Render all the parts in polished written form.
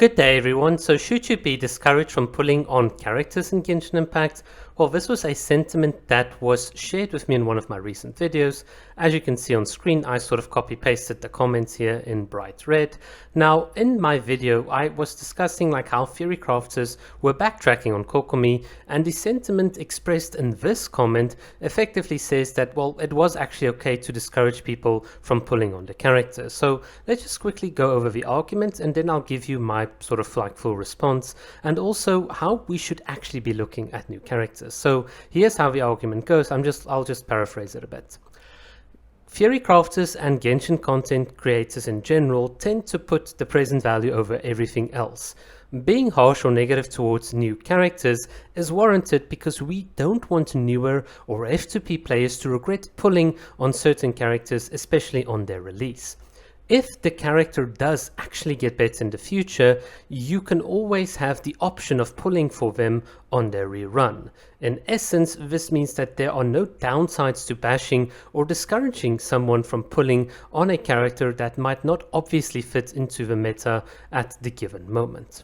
Good day everyone. So should you be discouraged from pulling on characters in Genshin Impact? Well, this was a sentiment that was shared with me in one of my recent videos. As you can see on screen, I sort of copy pasted the comments here in bright red. Now, in my video, I was discussing like how theory crafters were backtracking on Kokomi, and the sentiment expressed in this comment effectively says that, well, it was actually okay to discourage people from pulling on the character. So let's just quickly go over the argument, and then I'll give you my sort of like full response, and also how we should actually be looking at new characters. So here's how the argument goes. I'll just paraphrase it a bit. Theory crafters and Genshin content creators in general tend to put the present value over everything else. Being harsh or negative towards new characters is warranted because we don't want newer or F2P players to regret pulling on certain characters, especially on their release. If the character does actually get better in the future, you can always have the option of pulling for them on their rerun. In essence, this means that there are no downsides to bashing or discouraging someone from pulling on a character that might not obviously fit into the meta at the given moment.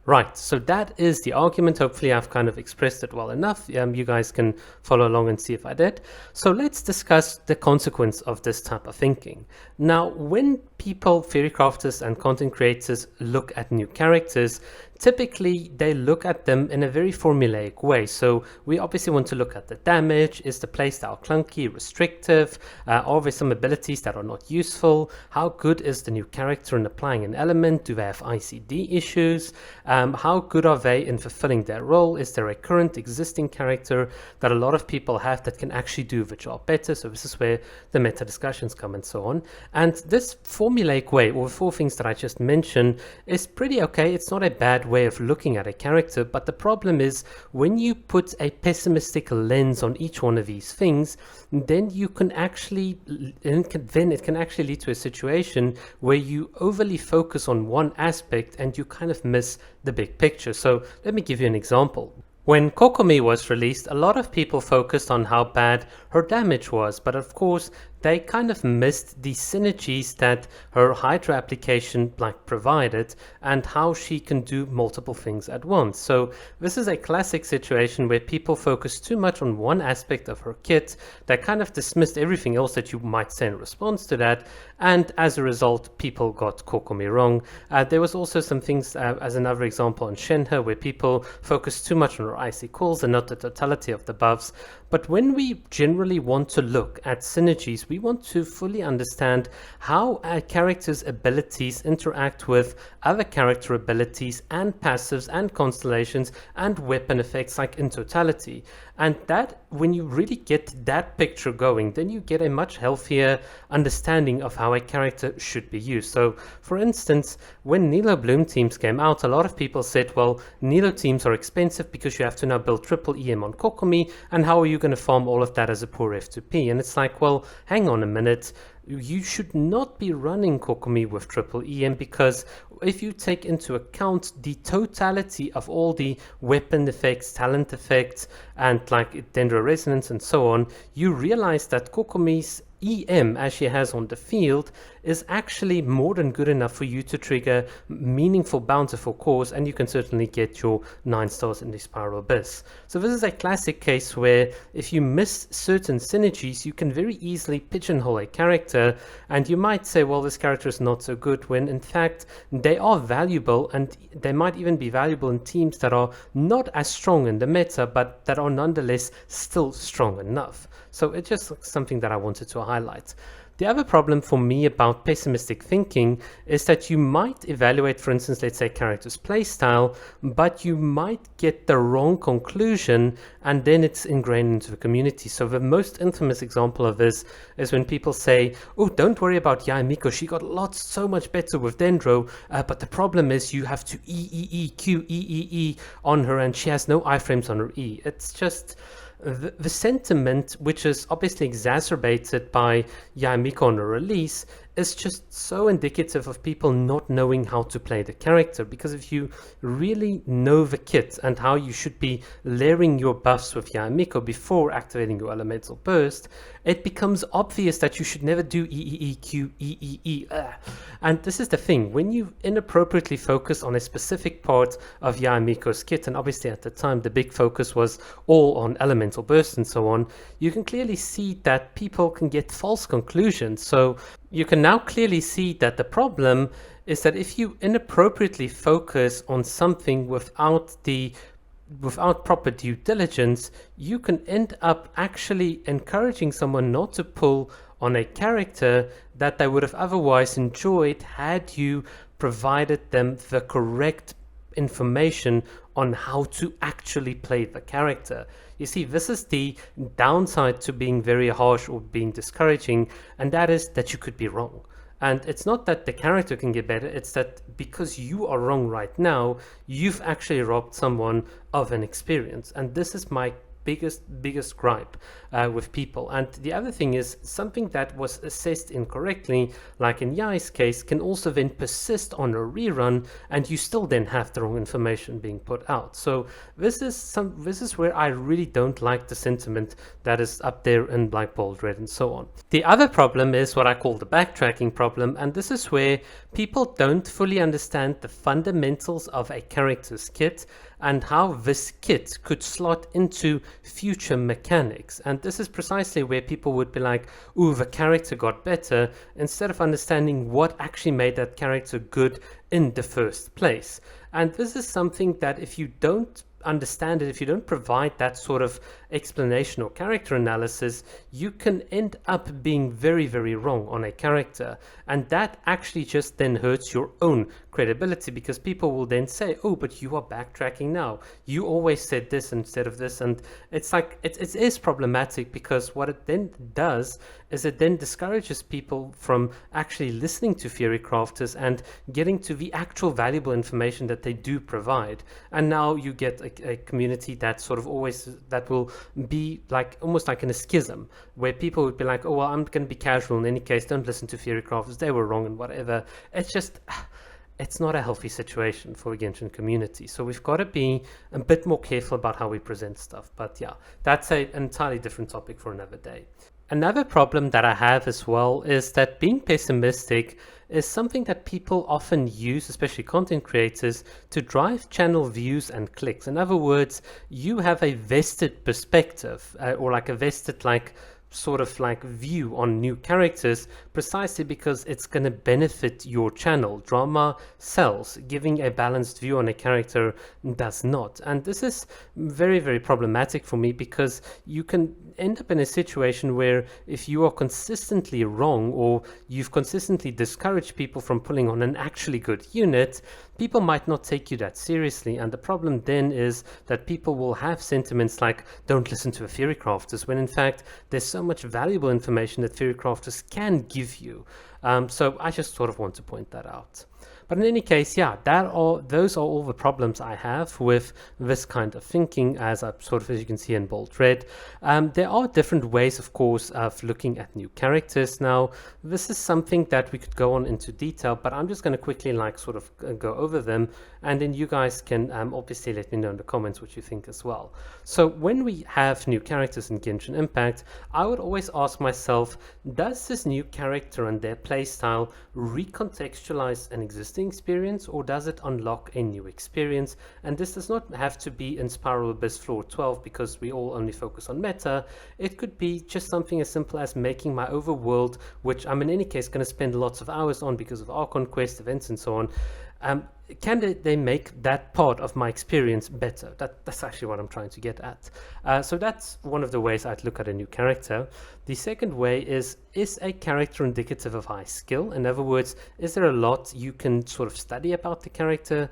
Right, so that is the argument. Hopefully I've kind of expressed it well enough. You guys can follow along and see if I did. So let's discuss the consequence of this type of thinking. Now, when people, theory crafters and content creators look at new characters, typically they look at them in a very formulaic way. So we obviously want to look at the damage. Is the playstyle clunky, restrictive? Are there some abilities that are not useful? How good is the new character in applying an element? Do they have ICD issues? How good are they in fulfilling their role? Is there a current existing character that a lot of people have that can actually do the job better? So this is where the meta discussions come and so on. And this formulaic way, or the four things that I just mentioned, is pretty okay. It's not a bad way of looking at a character, but the problem is when you put a pessimistic lens on each one of these things, then you can actually it can actually lead to a situation where you overly focus on one aspect and you kind of miss the big picture. So let me give you an example. When Kokomi was released, a lot of people focused on how bad her damage was, but of course they kind of missed the synergies that her Hydra application provided and how she can do multiple things at once. So this is a classic situation where people focus too much on one aspect of her kit. They kind of dismissed everything else that you might say in response to that, and as a result people got Kokomi wrong. There was also some things, as another example on Shenhe, where people focused too much on her icy calls and not the totality of the buffs. But when we generally want to look at synergies, we want to fully understand how a character's abilities interact with other character abilities and passives and constellations and weapon effects, like in totality. And that, when you really get that picture going, then you get a much healthier understanding of how a character should be used. So for instance, when Nilo Bloom teams came out, a lot of people said, well, Nilo teams are expensive because you have to now build triple EM on Kokomi, and how are you going to farm all of that as a poor F2P? And it's like, well, hang on a minute. You should not be running Kokomi with triple EM, because if you take into account the totality of all the weapon effects, talent effects, and like Dendro Resonance and so on, you realize that Kokomi's EM, as she has on the field, is actually more than good enough for you to trigger meaningful bountiful cores, and you can certainly get your 9 stars in the Spiral Abyss. So this is a classic case where if you miss certain synergies, you can very easily pigeonhole a character, and you might say, well, this character is not so good, when in fact they are valuable, and they might even be valuable in teams that are not as strong in the meta, but that are nonetheless still strong enough. So it's just something that I wanted to highlight. The other problem for me about pessimistic thinking is that you might evaluate, for instance, let's say character's playstyle, but you might get the wrong conclusion, and then it's ingrained into the community. So the most infamous example of this is when people say, oh, don't worry about Yae Miko, she got so much better with Dendro, but the problem is you have to Q on her, and she has no iframes on her E. It's just the sentiment, which is obviously exacerbated by Yae Miko on a release, is just so indicative of people not knowing how to play the character. Because if you really know the kit and how you should be layering your buffs with Yaemiko before activating your elemental burst, it becomes obvious that you should never do EEEQ, EEE. And this is the thing, when you inappropriately focus on a specific part of Yaemiko's kit, and obviously at the time the big focus was all on elemental burst and so on, you can clearly see that people can get false conclusions. So you can now clearly see that the problem is that if you inappropriately focus on something without proper due diligence, you can end up actually encouraging someone not to pull on a character that they would have otherwise enjoyed had you provided them the correct information on how to actually play the character. You see, this is the downside to being very harsh or being discouraging, and that is that you could be wrong. And it's not that the character can get better, it's that because you are wrong right now, you've actually robbed someone of an experience. And this is my biggest gripe with people. And the other thing is, something that was assessed incorrectly, like in Yai's case, can also then persist on a rerun, and you still then have the wrong information being put out. So this is where I really don't like the sentiment that is up there in like bold red and so on. The other problem is what I call the backtracking problem, and this is where people don't fully understand the fundamentals of a character's kit and how this kit could slot into future mechanics. And this is precisely where people would be like, ooh, the character got better, instead of understanding what actually made that character good in the first place. And this is something that if you don't understand it, if you don't provide that sort of explanation or character analysis, you can end up being very, very wrong on a character. And that actually just then hurts your own credibility, because people will then say, oh, but you are backtracking now. You always said this instead of this. And it's like, it is problematic, because what it then does is it then discourages people from actually listening to theory crafters and getting to the actual valuable information that they do provide. And now you get a community that sort of always, that will be like almost like in a schism, where people would be like, oh, well, I'm going to be casual in any case, don't listen to theory crafters, they were wrong and whatever. It's just, it's not a healthy situation for the Genshin community. So we've got to be a bit more careful about how we present stuff. But yeah, that's an entirely different topic for another day. Another problem that I have as well is that being pessimistic is something that people often use, especially content creators, to drive channel views and clicks. In other words, you have a vested perspective or like a vested sort of like view on new characters, precisely because it's going to benefit your channel. Drama sells, giving a balanced view on a character does not. And this is very, very problematic for me, because you can end up in a situation where if you are consistently wrong, or you've consistently discouraged people from pulling on an actually good unit, people might not take you that seriously. And the problem then is that people will have sentiments like, don't listen to a theory crafters, when in fact there's so much valuable information that theory crafters can give you. So I just sort of want to point that out. But in any case, yeah, those are all the problems I have with this kind of thinking, as you can see in bold red. There are different ways, of course, of looking at new characters. Now, this is something that we could go on into detail, but I'm just going to quickly go over them, and then you guys can obviously let me know in the comments what you think as well. So when we have new characters in Genshin Impact, I would always ask myself, does this new character and their playstyle recontextualize an existing experience, or does it unlock a new experience? And this does not have to be in Spiral Abyss Floor 12, because we all only focus on meta. It could be just something as simple as making my overworld, which I'm in any case going to spend lots of hours on because of Archon Quest events and so on. Can they make that part of my experience better? That's actually what I'm trying to get at. So that's one of the ways I'd look at a new character. The second way is a character indicative of high skill? In other words, is there a lot you can sort of study about the character?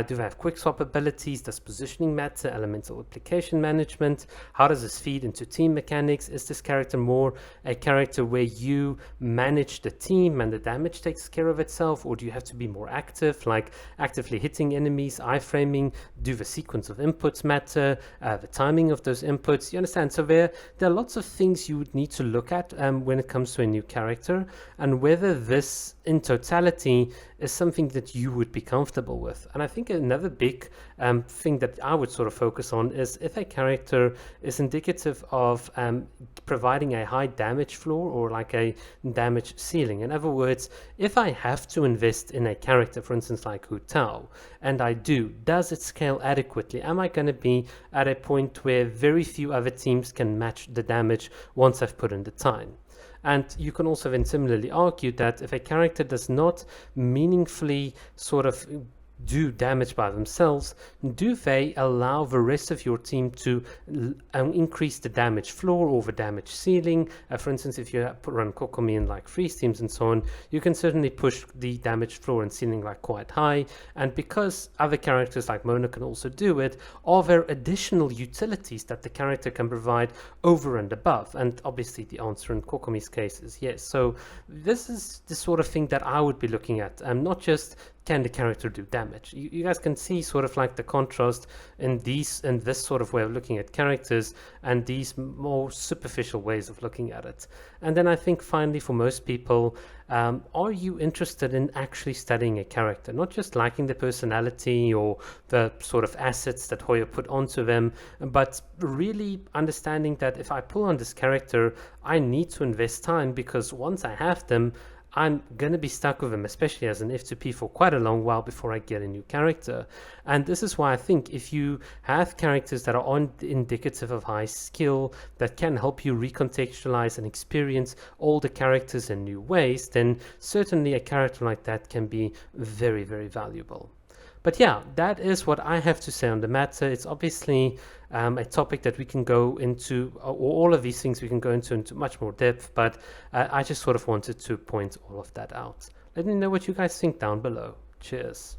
Do they have quick swap abilities? Does positioning matter? Elemental application management? How does this feed into team mechanics? Is this character more a character where you manage the team and the damage takes care of itself? Or do you have to be more active, like actively hitting enemies, iframing, do the sequence of inputs matter, the timing of those inputs, you understand? So there are lots of things you would need to look at when it comes to a new character, and whether this in totality is something that you would be comfortable with. And I think another big thing that I would sort of focus on is if a character is indicative of providing a high damage floor or like a damage ceiling. In other words, if I have to invest in a character, for instance like Hu Tao, and I do, does it scale adequately? Am I going to be at a point where very few other teams can match the damage once I've put in the time? And you can also then similarly argue that if a character does not meaningfully sort of do damage by themselves, do they allow the rest of your team to increase the damage floor or the damage ceiling? For instance, if you run Kokomi in like freeze teams and so on, you can certainly push the damage floor and ceiling like quite high. And because other characters like Mona can also do it, are there additional utilities that the character can provide over and above? And obviously the answer in Kokomi's case is yes. So this is the sort of thing that I would be looking at, not just can the character do damage. You guys can see sort of like the contrast in this sort of way of looking at characters and these more superficial ways of looking at it. And then I think finally for most people, are you interested in actually studying a character, not just liking the personality or the sort of assets that Hoyo put onto them, but really understanding that if I pull on this character, I need to invest time, because once I have them, I'm going to be stuck with them, especially as an F2P, for quite a long while before I get a new character. And this is why I think if you have characters that are indicative of high skill, that can help you recontextualize and experience all the characters in new ways, then certainly a character like that can be very, very valuable. But yeah, that is what I have to say on the matter. It's obviously a topic that we can go into, or all of these things we can go into much more depth, but I just sort of wanted to point all of that out. Let me know what you guys think down below. Cheers.